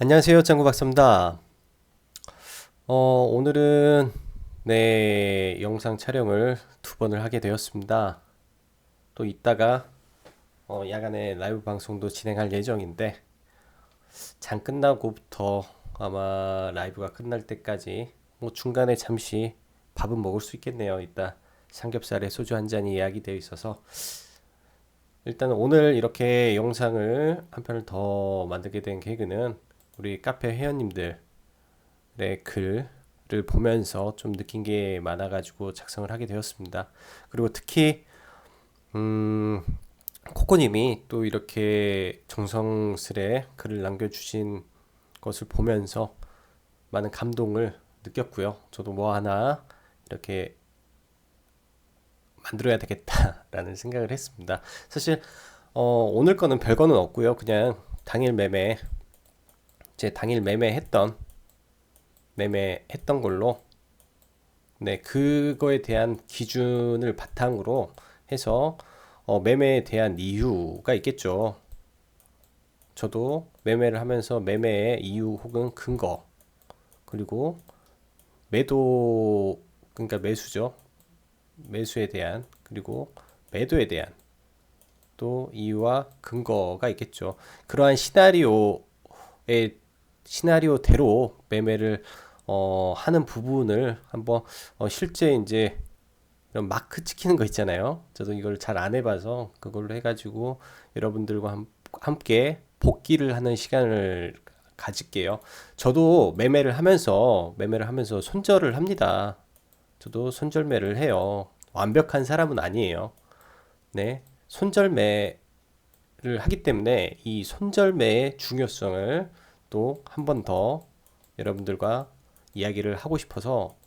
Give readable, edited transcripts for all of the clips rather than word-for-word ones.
안녕하세요, 짱구 박사입니다. 오늘은 영상 촬영을 두 번을 하게 되었습니다. 또 이따가 야간에 라이브 방송도 진행할 예정인데 장 끝나고부터 아마 라이브가 끝날 때까지 뭐 중간에 잠시 밥은 먹을 수 있겠네요. 이따 삼겹살에 소주 한 잔이 예약이 되어 있어서 일단 오늘 이렇게 영상을 한 편을 더 만들게 된 계기는 우리 카페 회원님들 글을 보면서 좀 느낀 게 많아가지고 작성을 하게 되었습니다. 그리고 특히 음, 코코님이 또 이렇게 정성스레 글을 남겨주신 것을 보면서 많은 감동을 느꼈고요. 저도 뭐 하나 이렇게 만들어야 되겠다라는 생각을 했습니다. 사실 오늘 거는 별거는 없고요. 그냥 당일 매매 제 당일 매매했던 걸로 그거에 대한 기준을 바탕으로 해서 매매에 대한 이유가 있겠죠. 저도 매매를 하면서 매매의 이유 혹은 근거, 그리고 매도, 그러니까 매수죠. 매수에 대한, 그리고 매도에 대한 또 이유와 근거가 있겠죠. 그러한 시나리오대로 매매를 하는 부분을 한번 실제 이제 이런 마크 찍히는 거 있잖아요. 저도 이걸 잘 안 해봐서 그걸로 해가지고 여러분들과 함께 복기를 하는 시간을 가질게요. 저도 매매를 하면서 손절을 합니다. 저도 손절매를 해요. 완벽한 사람은 아니에요. 네, 손절매를 하기 때문에 이 손절매의 중요성을 또 한 번 더 여러분들과 이야기를 하고 싶어서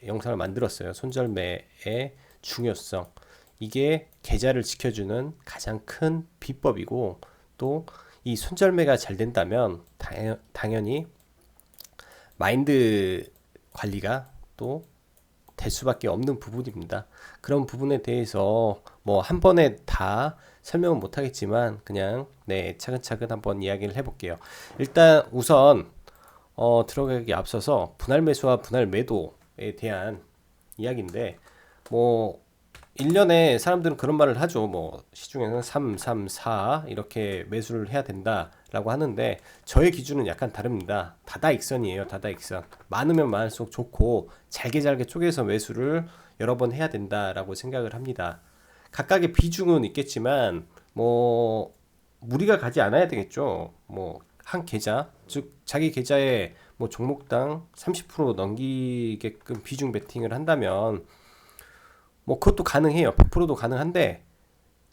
영상을 만들었어요. 손절매의 중요성. 이게 계좌를 지켜주는 가장 큰 비법이고, 또 이 손절매가 잘 된다면 당연히 마인드 관리가 또 될 수밖에 없는 부분입니다. 그런 부분에 대해서 뭐 한 번에 다 설명은 못 하겠지만 그냥 차근차근 한번 이야기를 해볼게요. 일단 우선 들어가기 앞서서 분할 매수와 분할 매도에 대한 이야기인데, 뭐 1년에 사람들은 그런 말을 하죠. 뭐 시중에는 3, 3, 4 이렇게 매수를 해야 된다라고 하는데 저의 기준은 약간 다릅니다. 다다익선이에요. 다다익선. 많으면 많을수록 좋고 잘게 잘게 쪼개서 매수를 여러 번 해야 된다라고 생각을 합니다. 각각의 비중은 있겠지만 뭐 무리가 가지 않아야 되겠죠. 뭐 한 계좌, 즉 자기 계좌에 뭐 종목당 30% 넘기게끔 비중 베팅을 한다면 뭐 그것도 가능해요. 100%도 가능한데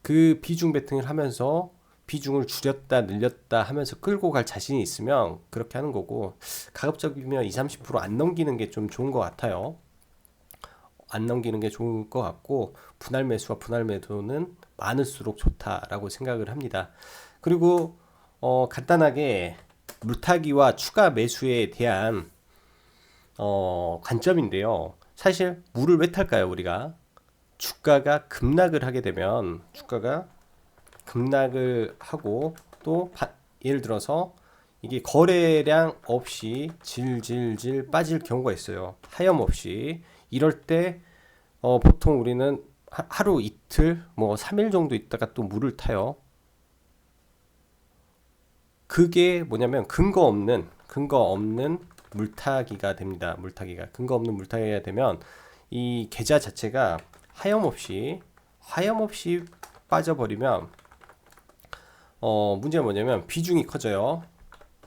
그 비중 베팅을 하면서 비중을 줄였다 늘렸다 하면서 끌고 갈 자신이 있으면 그렇게 하는 거고, 가급적이면 2, 30%안 넘기는 게 좀 좋은 것 같아요. 안 넘기는 게 좋을 것 같고, 분할 매수와 분할 매도는 많을수록 좋다라고 생각을 합니다. 그리고 간단하게 물타기와 추가 매수에 대한 관점인데요. 사실 물을 왜 탈까요, 우리가? 주가가 급락을 하게 되면, 주가가 급락을 하고 또 예를 들어서 이게 거래량 없이 질질질 빠질 경우가 있어요. 하염없이. 이럴 때 보통 우리는 하루 이틀 뭐 3일 정도 있다가 또 물을 타요. 그게 뭐냐면 근거 없는 물타기가 됩니다. 물타기가 근거 없는 물타기가 되면 이 계좌 자체가 하염없이 빠져버리면 문제가 뭐냐면 비중이 커져요.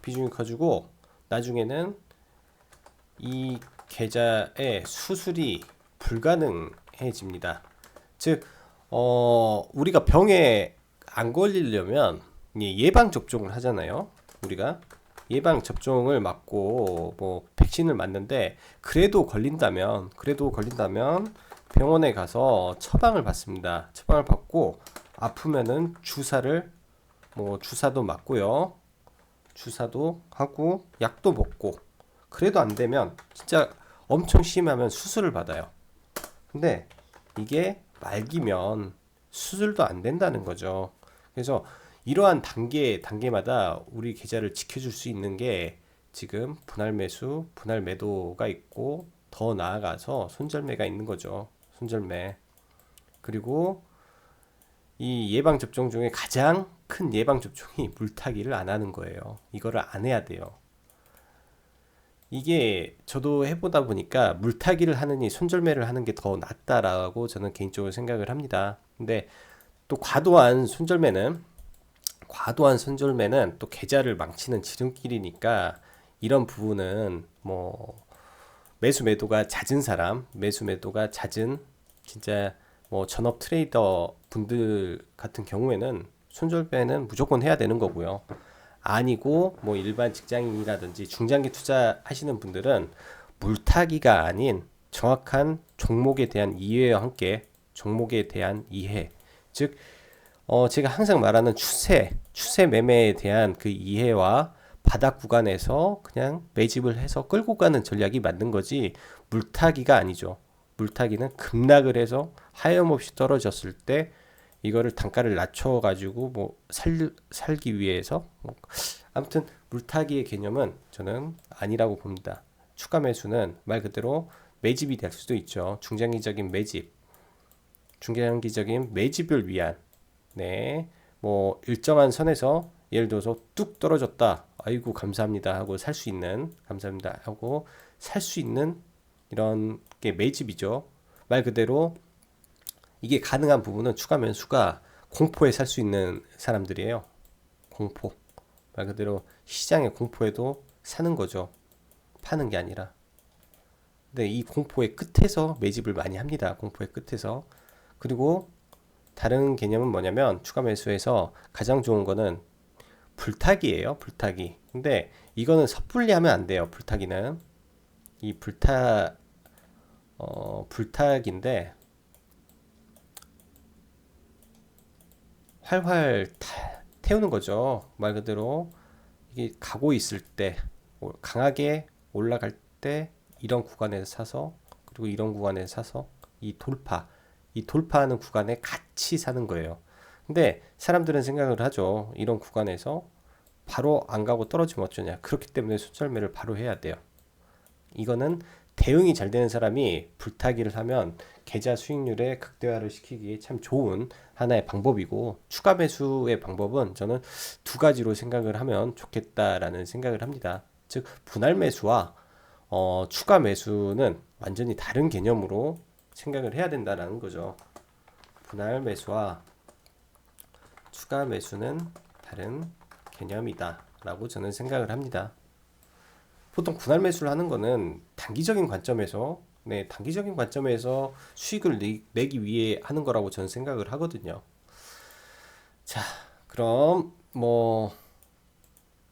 비중이 커지고 나중에는 이 계좌의 수술이 불가능해집니다. 즉 우리가 병에 안 걸리려면 예방 접종을 하잖아요. 우리가 예방 접종을 맞고 뭐 백신을 맞는데 그래도 걸린다면 병원에 가서 처방을 받습니다. 처방을 받고 아프면은 주사도 맞고요. 주사도 하고 약도 먹고, 그래도 안 되면 진짜 엄청 심하면 수술을 받아요. 근데 이게 말기면 수술도 안 된다는 거죠. 그래서 이러한 단계마다 우리 계좌를 지켜줄 수 있는 게 지금 분할 매수, 분할 매도가 있고 더 나아가서 손절매가 있는 거죠. 손절매. 그리고 이 예방 접종 중에 가장 큰 예방 접종이 물타기를 안 하는 거예요. 이거를 안 해야 돼요. 이게 저도 해보다 보니까 물타기를 하느니 손절매를 하는 게 더 낫다라고 저는 개인적으로 생각을 합니다. 근데 또 과도한 손절매는 또 계좌를 망치는 지름길이니까 이런 부분은 뭐 매수 매도가 잦은 진짜 뭐 전업 트레이더 분들 같은 경우에는 손절매는 무조건 해야 되는 거고요. 아니고 뭐 일반 직장인이라든지 중장기 투자하시는 분들은 물타기가 아닌 정확한 종목에 대한 이해와 함께 종목에 대한 이해, 즉 제가 항상 말하는 추세 매매에 대한 그 이해와 바닥 구간에서 그냥 매집을 해서 끌고 가는 전략이 맞는 거지 물타기가 아니죠. 물타기는 급락을 해서 하염없이 떨어졌을 때 이거를 단가를 낮춰가지고 뭐 살기 위해서 아무튼 물타기의 개념은 저는 아니라고 봅니다. 추가 매수는 말 그대로 매집이 될 수도 있죠. 중장기적인 매집을 위한 뭐 일정한 선에서 예를 들어서 뚝 떨어졌다. 아이고 감사합니다 하고 살 수 있는 이런 게 매집이죠. 말 그대로 이게 가능한 부분은 추가 매수가 공포에 살 수 있는 사람들이에요. 공포. 말 그대로 시장의 공포에도 사는 거죠. 파는 게 아니라. 근데 이 공포의 끝에서 매집을 많이 합니다. 공포의 끝에서. 그리고 다른 개념은 뭐냐면 추가 매수에서 가장 좋은 거는 불타기예요. 불타기. 근데 이거는 섣불리 하면 안 돼요. 불타기는. 이 불타기인데 활활 태우는 거죠. 말 그대로 이게 가고 있을 때 강하게 올라갈 때 이런 구간에서 사서 그리고 이런 구간에서 사서 이 돌파하는 구간에 같이 사는 거예요. 근데 사람들은 생각을 하죠. 이런 구간에서 바로 안 가고 떨어지면 어쩌냐. 그렇기 때문에 손절매를 바로 해야 돼요. 이거는 대응이 잘 되는 사람이 불타기를 하면 계좌 수익률의 극대화를 시키기에 참 좋은 하나의 방법이고 추가 매수의 방법은 저는 두 가지로 생각을 하면 좋겠다라는 생각을 합니다. 즉 분할 매수와 추가 매수는 완전히 다른 개념으로 생각을 해야 된다는 거죠. 분할 매수와 추가 매수는 다른 개념이다 라고 저는 생각을 합니다. 보통 분할 매수를 하는 거는 단기적인 관점에서 수익을 내기 위해 하는 거라고 저는 생각을 하거든요. 자, 그럼 뭐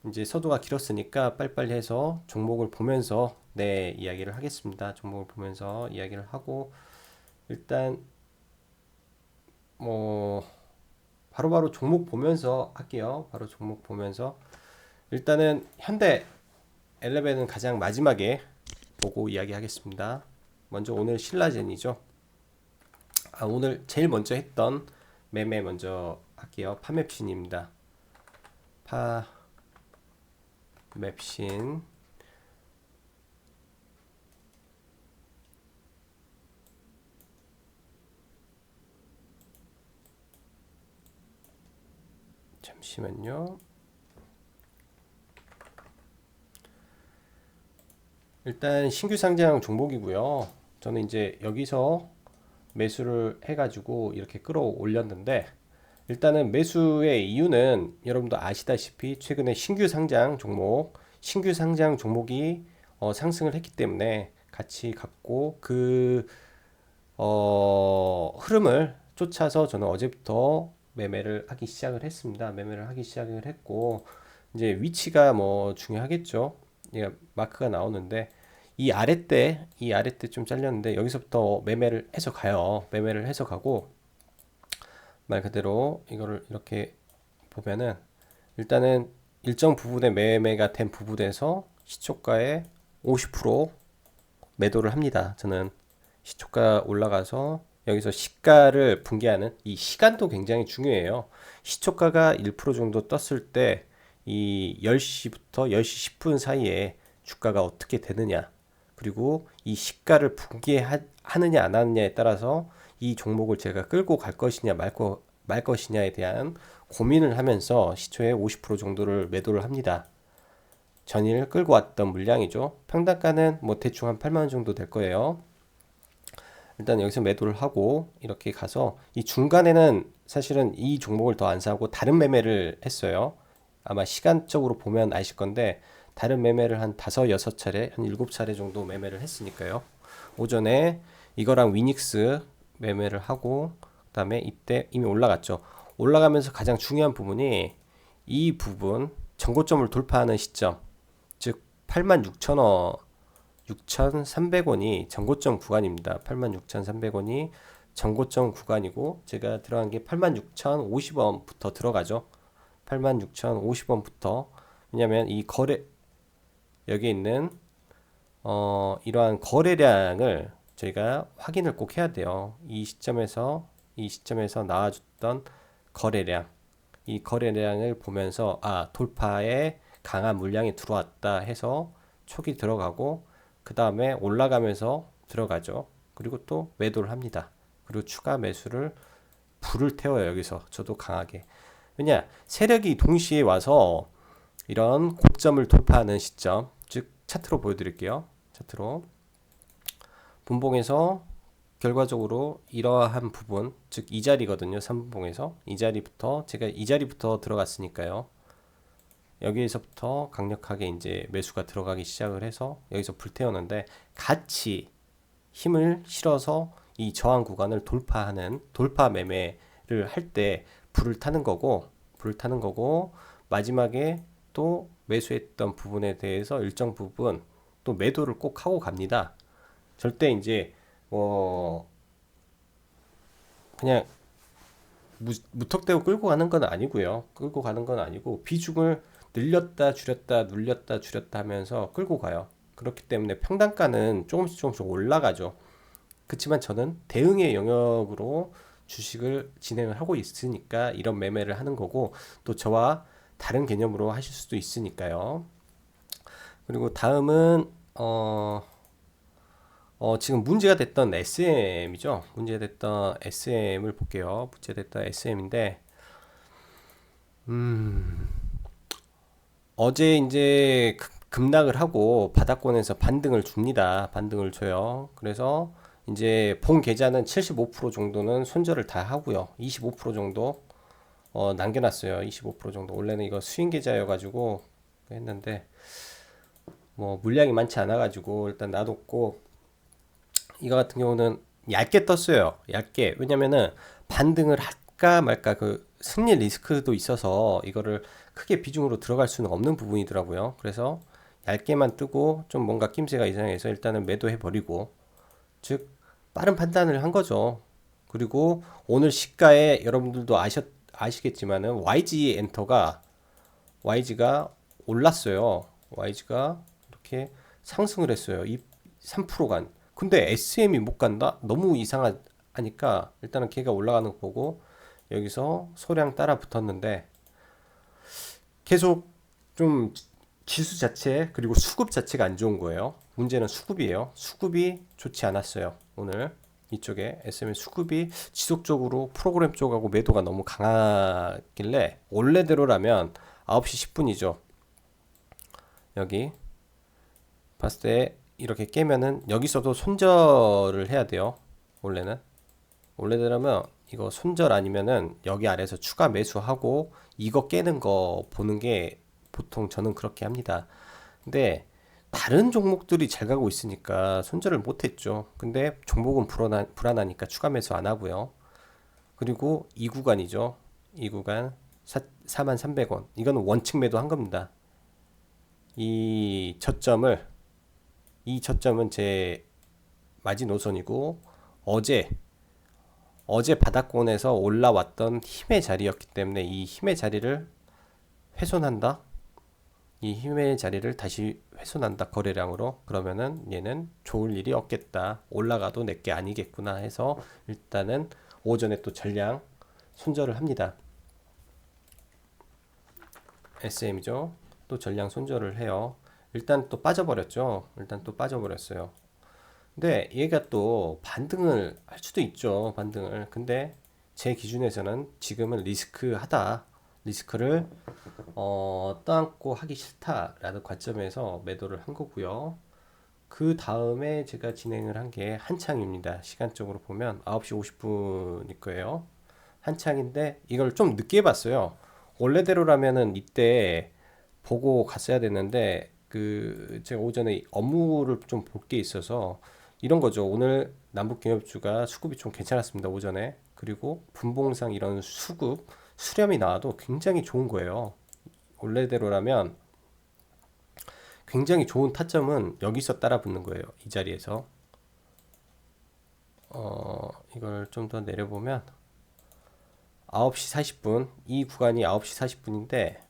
이제 서두가 길었으니까 빨리빨리 해서 종목을 보면서 이야기를 하겠습니다. 종목을 보면서 이야기를 하고 일단 뭐 바로바로 종목 보면서 할게요. 바로 종목 보면서 일단은 현대 엘레벤은 가장 마지막에 보고 이야기하겠습니다. 먼저 오늘 신라젠이죠. 오늘 제일 먼저 했던 매매 먼저 할게요. 파맵신입니다. 파맵신 잠시만요. 일단 신규 상장 종목이고요. 저는 이제 여기서 매수를 해가지고 이렇게 끌어올렸는데 일단은 매수의 이유는 여러분도 아시다시피 최근에 신규 상장 종목이 상승을 했기 때문에 같이 갖고 그 흐름을 쫓아서 저는 어제부터 매매를 하기 시작을 했고 이제 위치가 뭐 중요하겠죠. 예, 마크가 나오는데 이 아랫대 좀 잘렸는데 여기서부터 매매를 해서 가고 말 그대로 이거를 이렇게 보면은 일단은 일정 부분의 매매가 된 부분에서 시초가의 50% 매도를 합니다. 저는 시초가 올라가서 여기서 시가를 붕괴하는 이 시간도 굉장히 중요해요. 시초가가 1% 정도 떴을 때 이 10시부터 10시 10분 사이에 주가가 어떻게 되느냐, 그리고 이 시가를 붕괴하느냐 안 하느냐에 따라서 이 종목을 제가 끌고 갈 것이냐 말 것이냐에 대한 고민을 하면서 시초에 50% 정도를 매도를 합니다. 전일 끌고 왔던 물량이죠. 평단가는 뭐 대충 한 8만 원 정도 될 거예요. 일단 여기서 매도를 하고 이렇게 가서 이 중간에는 사실은 이 종목을 더 안 사고 다른 매매를 했어요. 아마 시간적으로 보면 아실 건데 다른 매매를 한 5, 6차례, 한 7차례 정도 매매를 했으니까요. 오전에 이거랑 위닉스 매매를 하고 그다음에 이때 이미 올라갔죠. 올라가면서 가장 중요한 부분이 이 부분 전고점을 돌파하는 시점, 즉 86,000원 6,300원이 전고점 구간입니다. 86,300원이 전고점 구간이고 제가 들어간 게 86,050원부터 들어가죠. 86,050원부터. 왜냐면 이 거래 여기 있는 이러한 거래량을 저희가 확인을 꼭 해야 돼요. 이 시점에서 나와줬던 거래량, 이 거래량을 보면서 돌파에 강한 물량이 들어왔다 해서 촉이 들어가고 그 다음에 올라가면서 들어가죠. 그리고 또 매도를 합니다. 그리고 추가 매수를 불을 태워요. 여기서 저도 강하게. 왜냐, 세력이 동시에 와서 이런 고점을 돌파하는 시점, 즉 차트로 보여드릴게요. 차트로 분봉에서 결과적으로 이러한 부분, 즉 이 자리거든요. 3분봉에서 이 자리부터 제가 이 자리부터 들어갔으니까요. 여기에서부터 강력하게 이제 매수가 들어가기 시작을 해서 여기서 불태우는데 같이 힘을 실어서 이 저항 구간을 돌파하는 돌파 매매를 할 때 불을 타는 거고 마지막에 또 매수했던 부분에 대해서 일정 부분 또 매도를 꼭 하고 갑니다. 절대 이제 그냥 무턱대고 끌고 가는 건 아니고요. 끌고 가는 건 아니고 비중을 늘렸다 줄였다 눌렸다 줄였다 하면서 끌고 가요. 그렇기 때문에 평단가는 조금씩 올라가죠. 그렇지만 저는 대응의 영역으로 주식을 진행을 하고 있으니까 이런 매매를 하는 거고 또 저와 다른 개념으로 하실 수도 있으니까요. 그리고 다음은 지금 문제가 됐던 SM이죠. 문제가 됐던 SM을 볼게요. 문제가 됐던 SM인데 어제 이제 급락을 하고 바닥권에서 반등을 줍니다. 반등을 줘요. 그래서 이제 본 계좌는 75% 정도는 손절을 다 하고요. 25% 정도 남겨놨어요. 25% 정도. 원래는 이거 수익 계좌여가지고 했는데 뭐 물량이 많지 않아가지고 일단 놔뒀고 이거 같은 경우는 얇게 떴어요. 얇게. 왜냐면은 반등을 할까 말까 그 승리 리스크도 있어서 이거를 크게 비중으로 들어갈 수는 없는 부분이더라고요. 그래서 얇게만 뜨고 좀 뭔가 낌새가 이상해서 일단은 매도해 버리고 즉 빠른 판단을 한 거죠. 그리고 오늘 시가에 여러분들도 아시겠지만은 YG가 올랐어요. YG가 이렇게 상승을 했어요. 이 3%간. 근데 SM이 못 간다? 너무 이상하니까 일단은 걔가 올라가는 거 보고 여기서 소량 따라 붙었는데 계속 좀 지수 자체 그리고 수급 자체가 안 좋은 거예요. 문제는 수급이에요. 수급이 좋지 않았어요. 오늘 이쪽에 SM의 수급이 지속적으로 프로그램 쪽하고 매도가 너무 강하길래 원래대로라면 9시 10분이죠. 여기 봤을 때 이렇게 깨면은 여기서도 손절을 해야 돼요. 원래대로면 이거 손절 아니면은 여기 아래에서 추가 매수하고 이거 깨는 거 보는 게 보통 저는 그렇게 합니다. 근데 다른 종목들이 잘 가고 있으니까 손절을 못 했죠. 근데 종목은 불안하니까 추가 매수 안 하고요. 그리고 이 구간이죠. 이 구간 43,000원. 이거는 원칙 매도 한 겁니다. 이 저점은 제 마지노선이고 어제 바닥권에서 올라왔던 힘의 자리였기 때문에 이 힘의 자리를 훼손한다? 이 힘의 자리를 다시 훼손한다 거래량으로. 그러면은 얘는 좋을 일이 없겠다, 올라가도 내게 아니겠구나 해서 일단은 오전에 또 전량 손절을 합니다. SM이죠. 또 전량 손절을 해요. 일단 또 빠져버렸죠. 일단 또 빠져버렸어요. 근데 얘가 또 반등을 할 수도 있죠. 반등을. 근데 제 기준에서는 지금은 리스크하다. 리스크를 떠안고 하기 싫다라는 관점에서 매도를 한 거고요. 그 다음에 제가 진행을 한 게 한창입니다. 시간적으로 보면 9시 50분일 거예요. 한창인데 이걸 좀 늦게 봤어요. 원래대로라면은 이때 보고 갔어야 됐는데 그 제가 오전에 업무를 좀 볼 게 있어서 이런 거죠. 오늘 남북경협주가 수급이 좀 괜찮았습니다. 오전에. 그리고 분봉상 이런 수급 수렴이 나와도 굉장히 좋은 거예요. 원래대로라면 굉장히 좋은 타점은 여기서 따라 붙는 거예요. 이 자리에서. 이걸 좀 더 내려보면 9시 40분, 이 구간이 9시 40분인데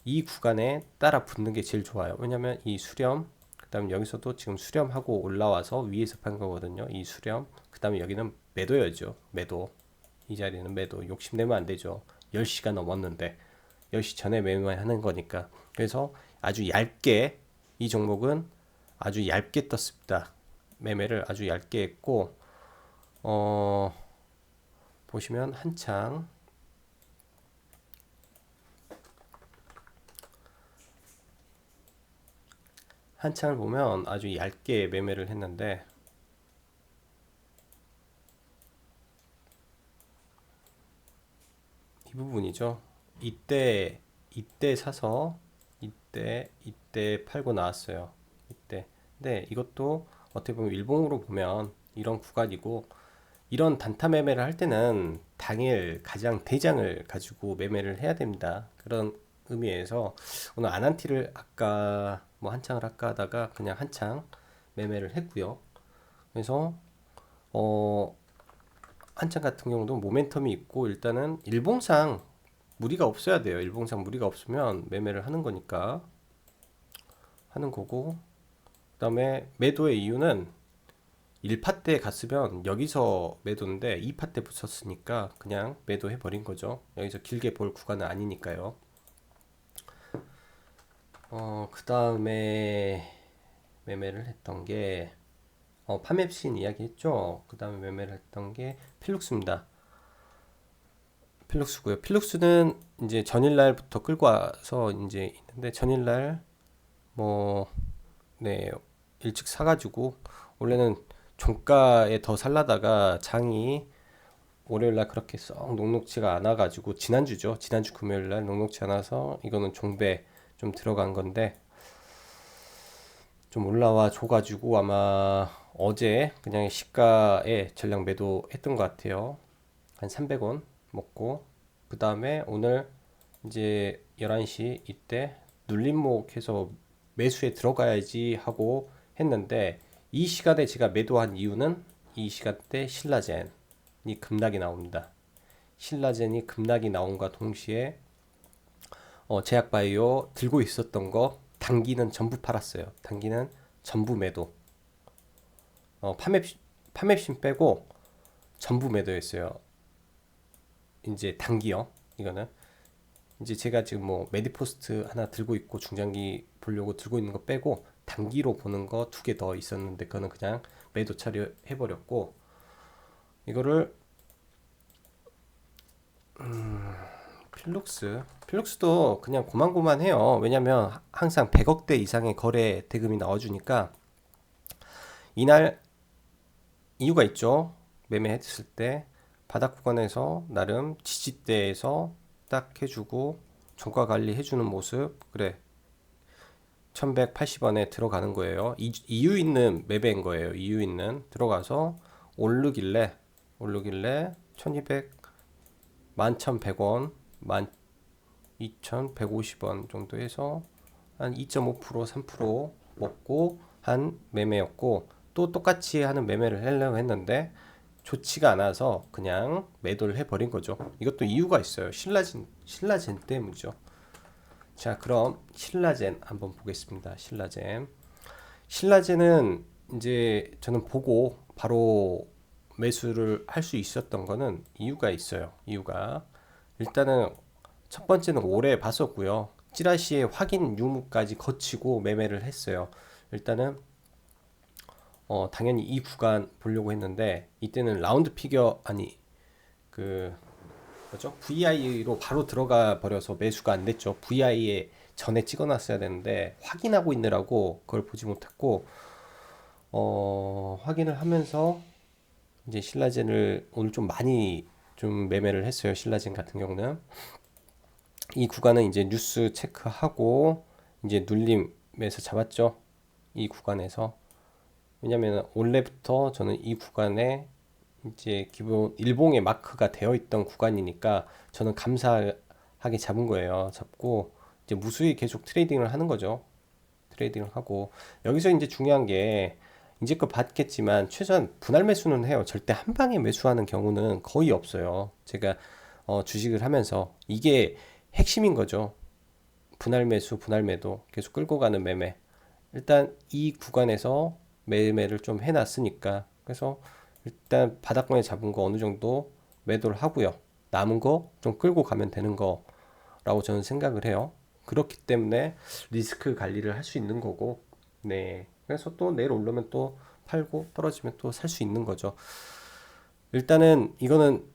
이 구간에 따라 붙는 게 제일 좋아요. 왜냐면 이 수렴, 그 다음에 여기서도 지금 수렴하고 올라와서 위에서 판 거거든요. 이 수렴, 그 다음에 여기는 매도여죠. 매도. 이 자리는 매도. 욕심내면 안 되죠. 10시가 넘었는데 10시 전에 매매하는 거니까. 그래서 아주 얇게, 이 종목은 아주 얇게 떴습니다. 매매를 아주 얇게 했고, 보시면 한창을 보면 아주 얇게 매매를 했는데 이 부분이죠. 이때 사서 이때 팔고 나왔어요. 이때. 근데 이것도 어떻게 보면 일봉으로 보면 이런 구간이고, 이런 단타 매매를 할 때는 당일 가장 대장을 가지고 매매를 해야 됩니다. 그런 의미에서 오늘 아난티를 아까 뭐 한창을 아까 하다가 그냥 한창 매매를 했고요. 그래서 어 한창 같은 경우도 모멘텀이 있고 일단은 일봉상 무리가 없어야 돼요. 일봉상 무리가 없으면 매매를 하는 거니까 하는 거고, 그다음에 매도의 이유는 1파 때 갔으면 여기서 매도인데 2파 때 붙었으니까 그냥 매도해 버린 거죠. 여기서 길게 볼 구간은 아니니까요. 그 다음에 매매를 했던 게 파맵신 이야기 했죠. 그 다음에 매매를 했던 게 필룩스입니다. 필룩스고요. 필룩스는 이제 전일날부터 끌고 와서 이제 있는데 전일날 뭐 네, 일찍 사가지고 원래는 종가에 더 살라다가 장이 월요일날 그렇게 썩 녹록지가 않아가지고 지난주죠. 지난주 금요일날 녹록지 않아서 이거는 종배 좀 들어간 건데 좀 올라와 줘가지고 아마 어제 그냥 시가에 전량 매도했던 것 같아요. 한 300원 먹고 그 다음에 오늘 이제 11시 이때 눌림목 해서 매수에 들어가야지 하고 했는데 이 시간에 제가 매도한 이유는 이 시간대 신라젠이 급락이 나옵니다. 신라젠이 급락이 나온과 동시에 제약바이오 들고 있었던 거 단기는 전부 팔았어요. 단기는 전부 매도. 파맵신 빼고 전부 매도했어요. 이제 단기요. 이거는 이제 제가 지금 뭐 메디포스트 하나 들고 있고 중장기 보려고 들고 있는 거 빼고 단기로 보는 거 두 개 더 있었는데 그거는 그냥 매도 처리 해버렸고, 이거를 필룩스도 그냥 고만고만해요. 왜냐면 항상 100억대 이상의 거래 대금이 나와주니까 이날 이유가 있죠. 매매했을 때 바닥 구간에서 나름 지지대에서 딱 해주고 종가 관리 해주는 모습, 그래 1180원에 들어가는 거예요. 이유 있는 매매인 거예요. 이유 있는 들어가서 오르길래 1200 11,100원 12,150원 정도 해서 한 2.5% 3% 먹고 한 매매였고, 또 똑같이 하는 매매를 하려고 했는데 좋지가 않아서 그냥 매도를 해버린 거죠. 이것도 이유가 있어요. 신라젠 때문이죠. 자, 그럼 신라젠 한번 보겠습니다. 신라젠은 이제 저는 보고 바로 매수를 할 수 있었던 거는 이유가 있어요. 이유가 일단은 첫 번째는 오래 봤었고요. 찌라시의 확인 유무까지 거치고 매매를 했어요. 일단은 당연히 이 구간 보려고 했는데 이때는 라운드 피겨 아니 그 뭐죠? VI로 바로 들어가 버려서 매수가 안 됐죠. VI에 전에 찍어놨어야 되는데 확인하고 있느라고 그걸 보지 못했고 확인을 하면서 이제 신라젠을 오늘 좀 많이 좀 매매를 했어요. 신라젠 같은 경우는 이 구간은 이제 뉴스 체크하고 이제 눌림에서 잡았죠. 이 구간에서 왜냐면 원래부터 저는 이 구간에 이제 기본 일봉의 마크가 되어 있던 구간이니까 저는 감사하게 잡은 거예요. 잡고 이제 무수히 계속 트레이딩을 하는 거죠. 트레이딩을 하고 여기서 이제 중요한 게 이제껏 봤겠지만 최소한 분할 매수는 해요. 절대 한 방에 매수하는 경우는 거의 없어요. 제가 주식을 하면서 이게 핵심인 거죠. 분할 매수, 분할 매도 계속 끌고 가는 매매. 일단 이 구간에서 매매를 좀 해놨으니까 그래서 일단 바닥권에 잡은 거 어느 정도 매도를 하고요. 남은 거 좀 끌고 가면 되는 거라고 저는 생각을 해요. 그렇기 때문에 리스크 관리를 할 수 있는 거고, 네. 그래서 또 내일 오르면 또 팔고 떨어지면 또 살 수 있는 거죠. 일단은 이거는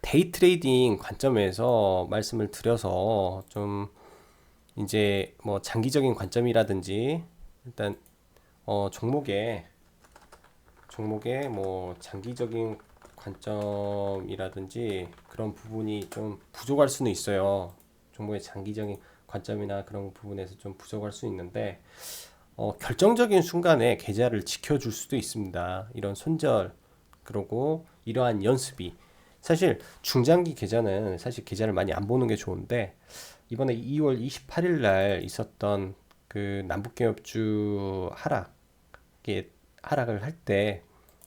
데이 트레이딩 관점에서 말씀을 드려서 좀 이제 뭐 장기적인 관점이라든지 일단 종목에 뭐 장기적인 관점이라든지 그런 부분이 좀 부족할 수는 있어요. 종목의 장기적인 관점이나 그런 부분에서 좀 부족할 수 있는데 결정적인 순간에 계좌를 지켜줄 수도 있습니다. 이런 손절 그리고 이러한 연습이 사실 중장기 계좌는 사실 계좌를 많이 안 보는 게 좋은데 이번에 2월 28일 날 있었던 그 남북기업주 하락을 할 때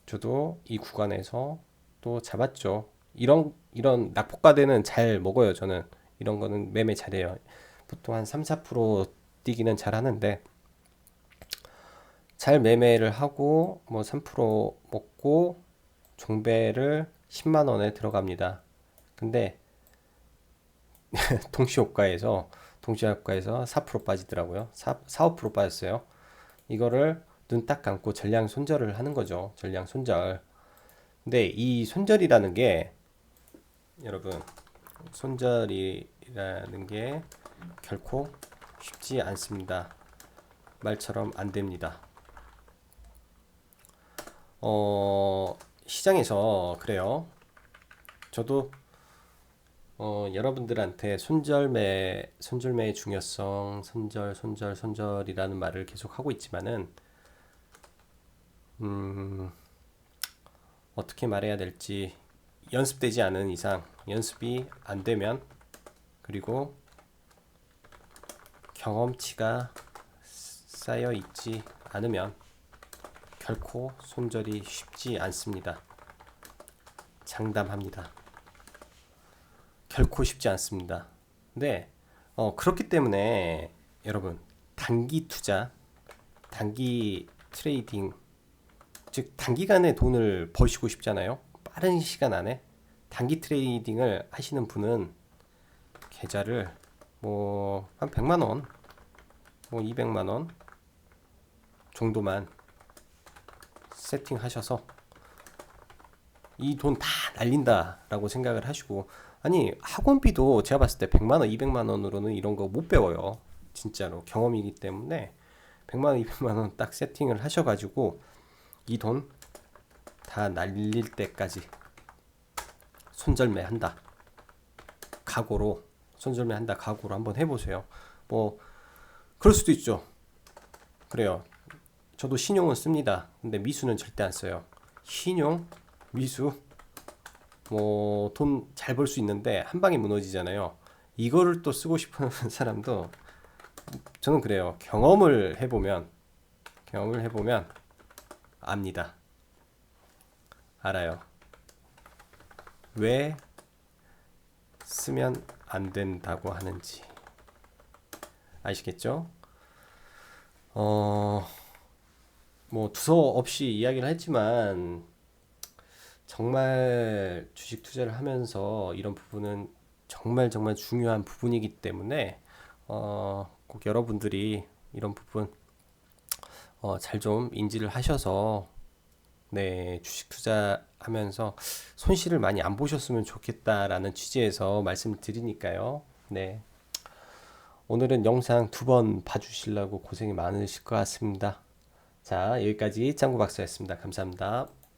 저도 이 구간에서 또 잡았죠. 이런 낙폭과대는 잘 먹어요. 저는 이런 거는 매매 잘해요. 보통 한 3, 4% 뛰기는 잘 하는데 잘 매매를 하고 뭐 3% 먹고 종배를 10만 원에 들어갑니다. 근데 동시효과에서 4% 빠지더라고요. 5% 빠졌어요. 이거를 눈 딱 감고 전량 손절을 하는 거죠. 전량 손절. 근데 이 손절이라는 게 여러분 손절이라는 게 결코 쉽지 않습니다. 말처럼 안 됩니다. 시장에서 그래요. 저도 여러분들한테 손절매의 중요성, 손절이라는 말을 계속 하고 있지만은 어떻게 말해야 될지 연습되지 않은 이상 연습이 안 되면 그리고 경험치가 쌓여 있지 않으면 결코 손절이 쉽지 않습니다. 장담합니다. 결코 쉽지 않습니다. 근데 그렇기 때문에 여러분 단기 투자, 단기 트레이딩 즉 단기간에 돈을 버시고 싶잖아요. 빠른 시간 안에 단기 트레이딩을 하시는 분은 계좌를 뭐 한 100만 원, 뭐 200만 원 정도만 세팅하셔서 이 돈 다 날린다라고 생각을 하시고 아니 학원비도 제가 봤을 때 100만 원, 200만 원으로는 이런 거 못 배워요. 진짜로 경험이기 때문에 100만 원, 200만 원 딱 세팅을 하셔가지고 이 돈 다 날릴 때까지 손절매한다 각오로 한번 해보세요. 뭐 그럴 수도 있죠. 그래요. 저도 신용은 씁니다. 근데 미수는 절대 안 써요. 신용, 미수 뭐 돈 잘 벌 수 있는데 한 방에 무너지잖아요. 이거를 또 쓰고 싶은 사람도 저는 그래요. 경험을 해보면 압니다. 알아요. 왜 쓰면 안 된다고 하는지 아시겠죠? 뭐 두서없이 이야기를 했지만 정말 주식 투자를 하면서 이런 부분은 정말 정말 중요한 부분이기 때문에 꼭 여러분들이 이런 부분 잘 좀 인지를 하셔서 네, 주식 투자하면서 손실을 많이 안 보셨으면 좋겠다라는 취지에서 말씀을 드리니까요. 네, 오늘은 영상 두 번 봐주시려고 고생이 많으실 것 같습니다. 자, 여기까지 짱구 박사였습니다. 감사합니다.